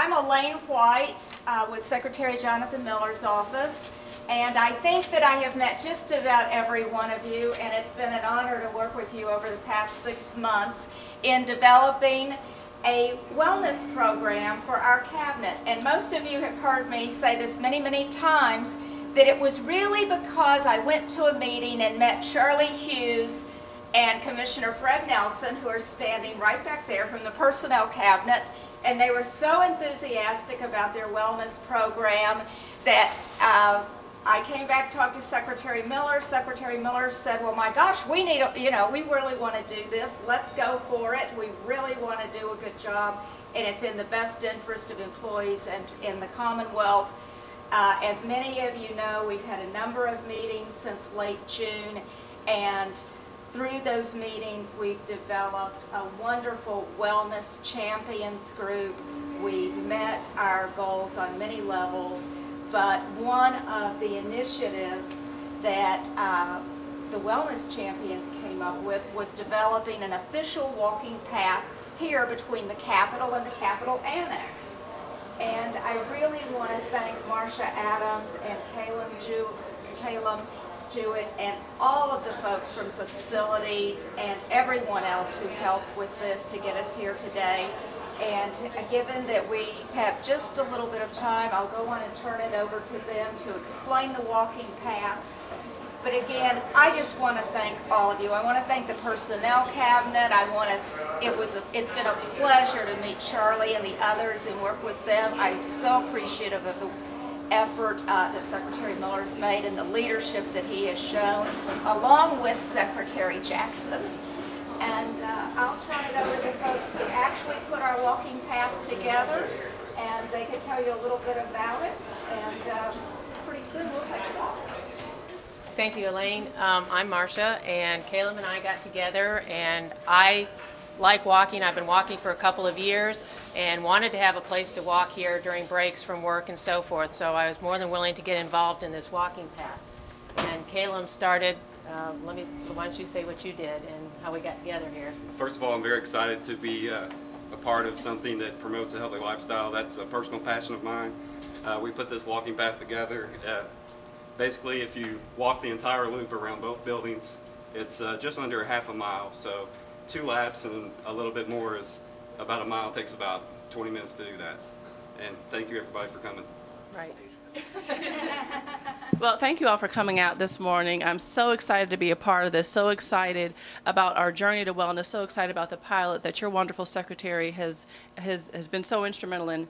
I'm Elaine White with Secretary Jonathan Miller's office, and I think that I have met just about every one of you, and it's been an honor to work with you over the past 6 months in developing a wellness program for our cabinet. And most of you have heard me say this many, many times, that it was really because I went to a meeting and met Shirley Hughes and Commissioner Fred Nelson, who are standing right back there from the Personnel Cabinet, and they were so enthusiastic about their wellness program that I came back, talked to Secretary Miller. Secretary Miller said, well, my gosh, we need, we really want to do this. Let's go for it. We really want to do a good job, and it's in the best interest of employees and in the Commonwealth. As many of you know, we've had a number of meetings since late June, and through those meetings, we've developed a wonderful wellness champions group. We've met our goals on many levels, but one of the initiatives that the wellness champions came up with was developing an official walking path here between the Capitol and the Capitol Annex. And I really want to thank Marcia Adams and Caleb Jewett and all of the folks from facilities and everyone else who helped with this to get us here today. And given that we have just a little bit of time, I'll go on and turn it over to them to explain the walking path. But again, I just want to thank all of you. I want to thank the Personnel Cabinet. It's been a pleasure to meet Charlie and the others and work with them. I'm so appreciative of the effort that Secretary Miller's made and the leadership that he has shown, along with Secretary Jackson. And I'll turn it over to the folks who actually put our walking path together, and they can tell you a little bit about it, and pretty soon we'll take a walk. Thank you, Elaine. I'm Marcia, and Caleb and I got together, and I like walking. I've been walking for a couple of years and wanted to have a place to walk here during breaks from work and so forth, so I was more than willing to get involved in this walking path. And Caleb started, why don't you say what you did and how we got together here. First of all, I'm very excited to be a part of something that promotes a healthy lifestyle. That's a personal passion of mine. We put this walking path together. Basically, if you walk the entire loop around both buildings, it's just under half a mile. So 2 laps and a little bit more is about a mile. It takes about 20 minutes to do that. And thank you, everybody, for coming. Right. Well, thank you all for coming out this morning. I'm so excited to be a part of this, so excited about our journey to wellness, so excited about the pilot that your wonderful secretary has been so instrumental in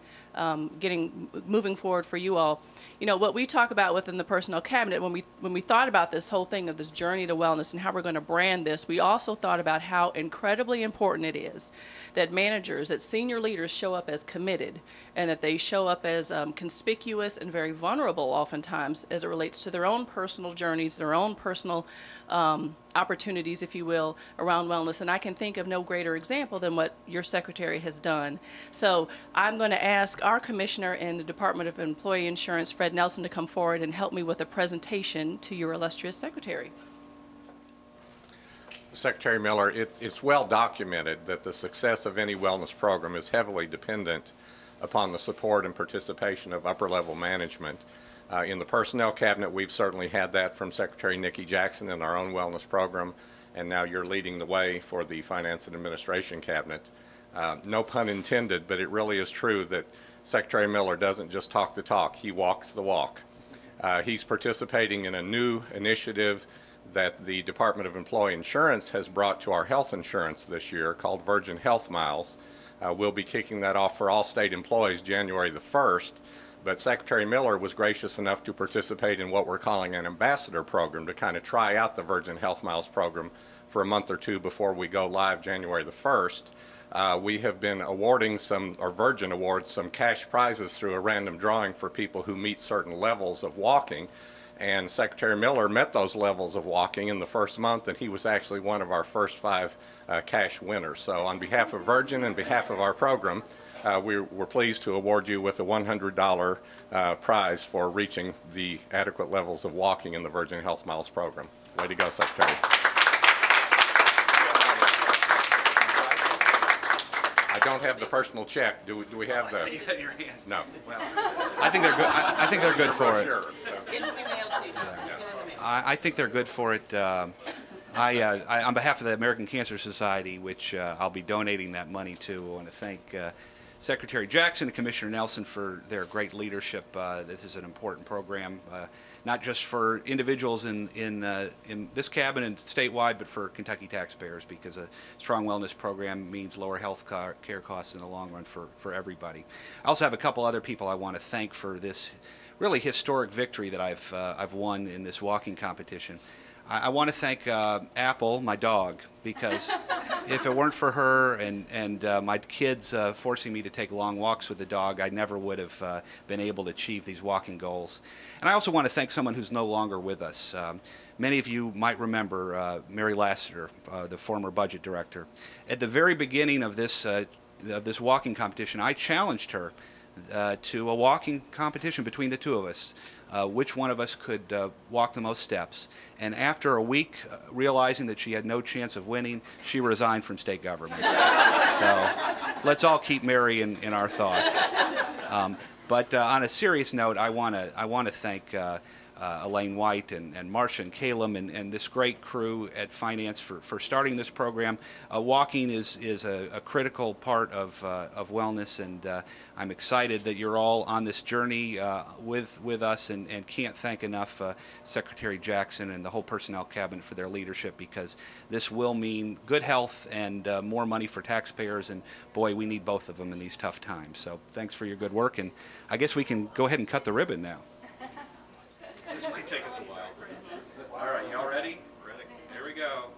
moving forward for you all. You know, what we talk about within the Personnel Cabinet, when we thought about this whole thing of this journey to wellness and how we're going to brand this, we also thought about how incredibly important it is that managers, that senior leaders show up as committed, and that they show up as conspicuous and very vulnerable oftentimes as it relates to their own personal journeys, their own personal opportunities, if you will, around wellness. And I can think of no greater example than what your secretary has done. So I'm going to ask our commissioner in the Department of Employee Insurance, Fred Nelson, to come forward and help me with a presentation to your illustrious secretary. Secretary Miller, it's well documented that the success of any wellness program is heavily dependent upon the support and participation of upper-level management. In the Personnel Cabinet, we've certainly had that from Secretary Nikki Jackson in our own wellness program, and now you're leading the way for the Finance and Administration Cabinet. No pun intended, but it really is true that Secretary Miller doesn't just talk the talk, he walks the walk. He's participating in a new initiative that the Department of Employee Insurance has brought to our health insurance this year called Virgin Health Miles. We'll be kicking that off for all state employees January the 1st, but Secretary Miller was gracious enough to participate in what we're calling an ambassador program to kind of try out the Virgin Health Miles program for a month or two before we go live January the 1st. We have been awarding Virgin awards some cash prizes through a random drawing for people who meet certain levels of walking. And Secretary Miller met those levels of walking in the first month, and he was actually one of our first 5 cash winners. So on behalf of Virgin and behalf of our program, we're pleased to award you with a $100 prize for reaching the adequate levels of walking in the Virgin Health Miles program. Way to go, Secretary. I don't have the personal check. Do we have the? You had your hands. No. Well, I think they're good. I think they're good for it. Sure. It'll be mailed to you. I think they're good for it. On behalf of the American Cancer Society, which I'll be donating that money to, I want to thank Secretary Jackson and Commissioner Nelson for their great leadership. This is an important program, not just for individuals in this cabinet and statewide, but for Kentucky taxpayers, because a strong wellness program means lower health care costs in the long run for everybody. I also have a couple other people I want to thank for this really historic victory that I've won in this walking competition. I want to thank Apple, my dog, because if it weren't for her and my kids forcing me to take long walks with the dog, I never would have been able to achieve these walking goals. And I also want to thank someone who's no longer with us. Many of you might remember Mary Lassiter, the former budget director. At the very beginning of this walking competition, I challenged her to a walking competition between the two of us. Which one of us could walk the most steps. And after a week, realizing that she had no chance of winning, she resigned from state government. So let's all keep Mary in our thoughts. But on a serious note, I want to thank Elaine White and Marcia and Caleb and this great crew at Finance for starting this program. Walking is a critical part of wellness, and I'm excited that you're all on this journey with us, and can't thank enough Secretary Jackson and the whole Personnel Cabinet for their leadership, because this will mean good health and more money for taxpayers, and boy, we need both of them in these tough times. So thanks for your good work, and I guess we can go ahead and cut the ribbon now. This might take us a while. All right, y'all ready? Ready. Here we go.